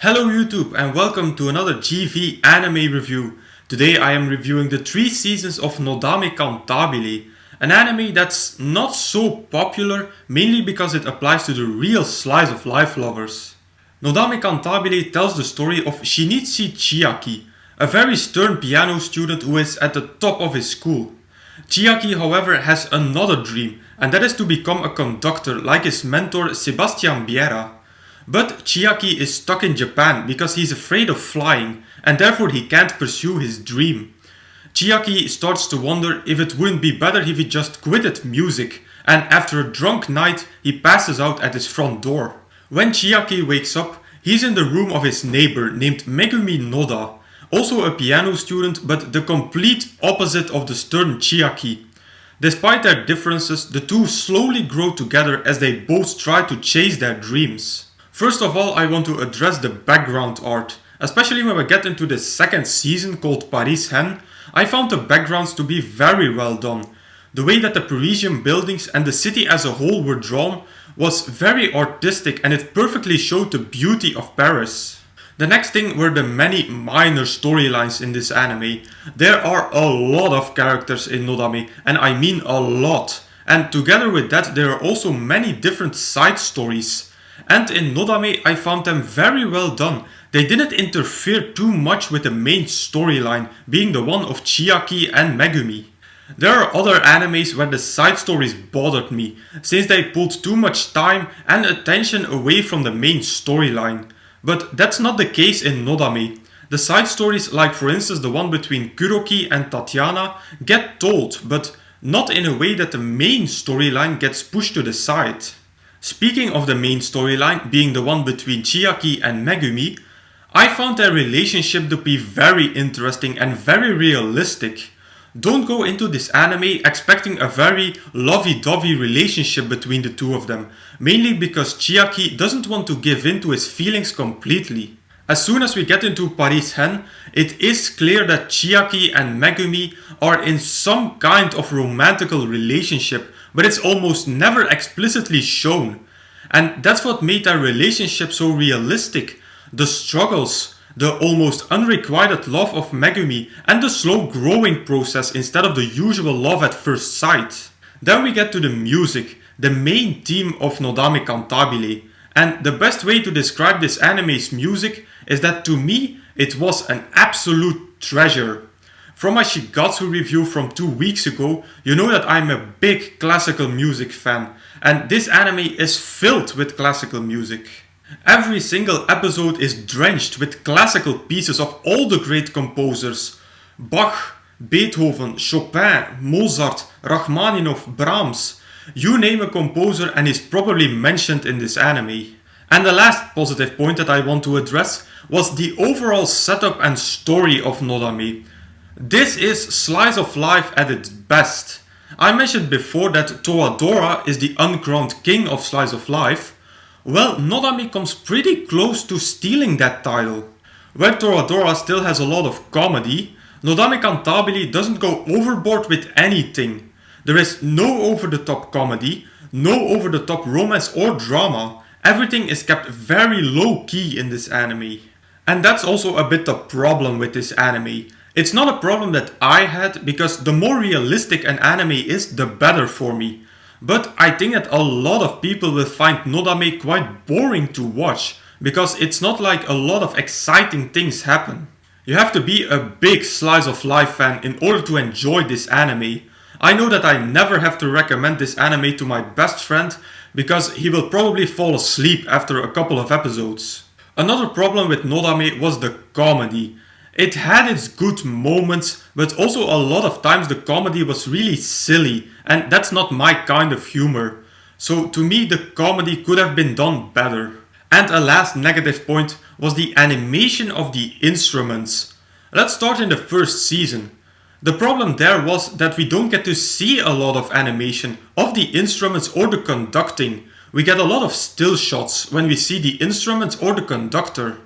Hello YouTube and welcome to another GV anime review. Today I am reviewing the 3 seasons of Nodame Cantabile, an anime that's not so popular mainly because it applies to the real slice of life lovers. Nodame Cantabile tells the story of Shinichi Chiaki, a very stern piano student who is at the top of his school. Chiaki, however, has another dream, and that is to become a conductor like his mentor Sebastian Biera. But Chiaki is stuck in Japan because he's afraid of flying and therefore he can't pursue his dream. Chiaki starts to wonder if it wouldn't be better if he just quitted music, and after a drunk night he passes out at his front door. When Chiaki wakes up, he's in the room of his neighbor named Megumi Noda, also a piano student but the complete opposite of the stern Chiaki. Despite their differences, the two slowly grow together as they both try to chase their dreams. First of all, I want to address the background art. Especially when we get into the second season called Paris Hen, I found the backgrounds to be very well done. The way that the Parisian buildings and the city as a whole were drawn was very artistic and it perfectly showed the beauty of Paris. The next thing were the many minor storylines in this anime. There are a lot of characters in Nodame, and I mean a lot. And together with that there are also many different side stories. And in Nodame I found them very well done. They didn't interfere too much with the main storyline, being the one of Chiaki and Megumi. There are other animes where the side stories bothered me, since they pulled too much time and attention away from the main storyline. But that's not the case in Nodame. The side stories, like for instance the one between Kuroki and Tatiana, get told, but not in a way that the main storyline gets pushed to the side. Speaking of the main storyline, being the one between Chiaki and Megumi, I found their relationship to be very interesting and very realistic. Don't go into this anime expecting a very lovey-dovey relationship between the two of them, mainly because Chiaki doesn't want to give in to his feelings completely. As soon as we get into Paris Hen, it is clear that Chiaki and Megumi are in some kind of romantical relationship, but it's almost never explicitly shown. And that's what made their relationship so realistic. The struggles, the almost unrequited love of Megumi, and the slow growing process instead of the usual love at first sight. Then we get to the music, the main theme of Nodame Cantabile. And the best way to describe this anime's music is that to me it was an absolute treasure. From my Shigatsu review from 2 weeks ago, you know that I'm a big classical music fan, and this anime is filled with classical music. Every single episode is drenched with classical pieces of all the great composers. Bach, Beethoven, Chopin, Mozart, Rachmaninoff, Brahms. You name a composer and he's probably mentioned in this anime. And the last positive point that I want to address was the overall setup and story of Nodame. This is slice of life at its best. I mentioned before that Toradora is the uncrowned king of slice of life. Well, Nodame comes pretty close to stealing that title. Where Toradora still has a lot of comedy, Nodame Cantabile doesn't go overboard with anything. There is no over-the-top comedy, no over-the-top romance or drama. Everything is kept very low-key in this anime. And that's also a bit the problem with this anime. It's not a problem that I had, because the more realistic an anime is, the better for me. But I think that a lot of people will find Nodame quite boring to watch, because it's not like a lot of exciting things happen. You have to be a big slice of life fan in order to enjoy this anime. I know that I never have to recommend this anime to my best friend, because he will probably fall asleep after a couple of episodes. Another problem with Nodame was the comedy. It had its good moments, but also a lot of times the comedy was really silly, and that's not my kind of humor. So to me the comedy could have been done better. And a last negative point was the animation of the instruments. Let's start in the first season. The problem there was that we don't get to see a lot of animation of the instruments or the conducting. We get a lot of still shots when we see the instruments or the conductor.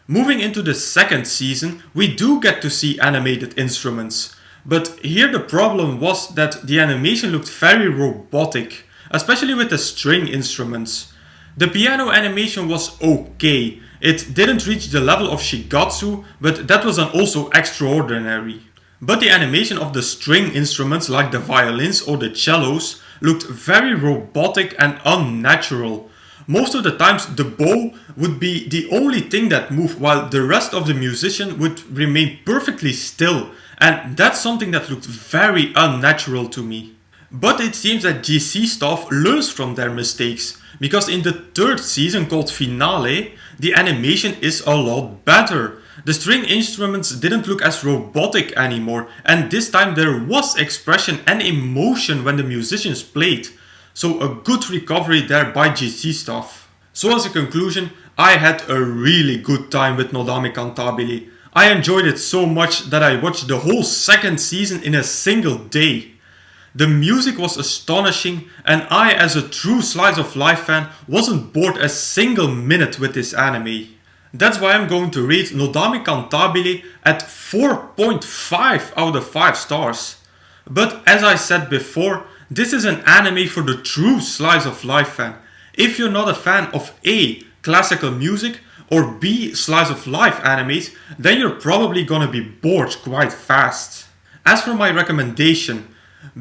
Moving into the second season, we do get to see animated instruments. But here the problem was that the animation looked very robotic, especially with the string instruments. The piano animation was okay. It didn't reach the level of Shigatsu, but that was also extraordinary. But the animation of the string instruments like the violins or the cellos looked very robotic and unnatural. Most of the times the bow would be the only thing that moved while the rest of the musician would remain perfectly still, and that's something that looked very unnatural to me. But it seems that GC staff learns from their mistakes, because in the third season called Finale, the animation is a lot better. The string instruments didn't look as robotic anymore, and this time there was expression and emotion when the musicians played. So a good recovery there by GC staff. So as a conclusion, I had a really good time with Nodame Cantabile. I enjoyed it so much that I watched the whole second season in a single day. The music was astonishing, and I, as a true slice of life fan, wasn't bored a single minute with this anime. That's why I'm going to rate Nodame Cantabile at 4.5 out of 5 stars. But as I said before, this is an anime for the true slice of life fan. If you're not a fan of A, classical music, or B, slice of life animes, then you're probably gonna be bored quite fast. As for my recommendation,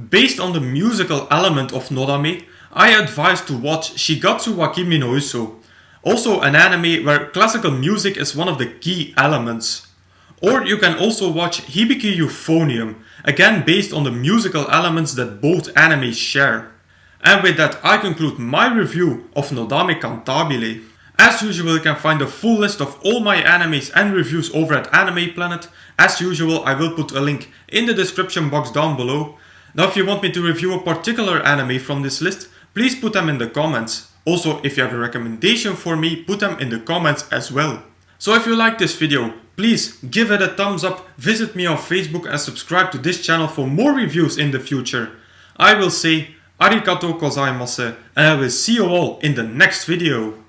based on the musical element of Nodame, I advise to watch Shigatsu wa Kimi no Uso, also an anime where classical music is one of the key elements. Or you can also watch Hibiki Euphonium, again based on the musical elements that both animes share. And with that I conclude my review of Nodame Cantabile. As usual, you can find a full list of all my animes and reviews over at Anime Planet. As usual, I will put a link in the description box down below. Now if you want me to review a particular anime from this list, please put them in the comments. Also, if you have a recommendation for me, put them in the comments as well. So if you like this video, please give it a thumbs up, visit me on Facebook and subscribe to this channel for more reviews in the future. I will say arigatou gozaimasu and I will see you all in the next video.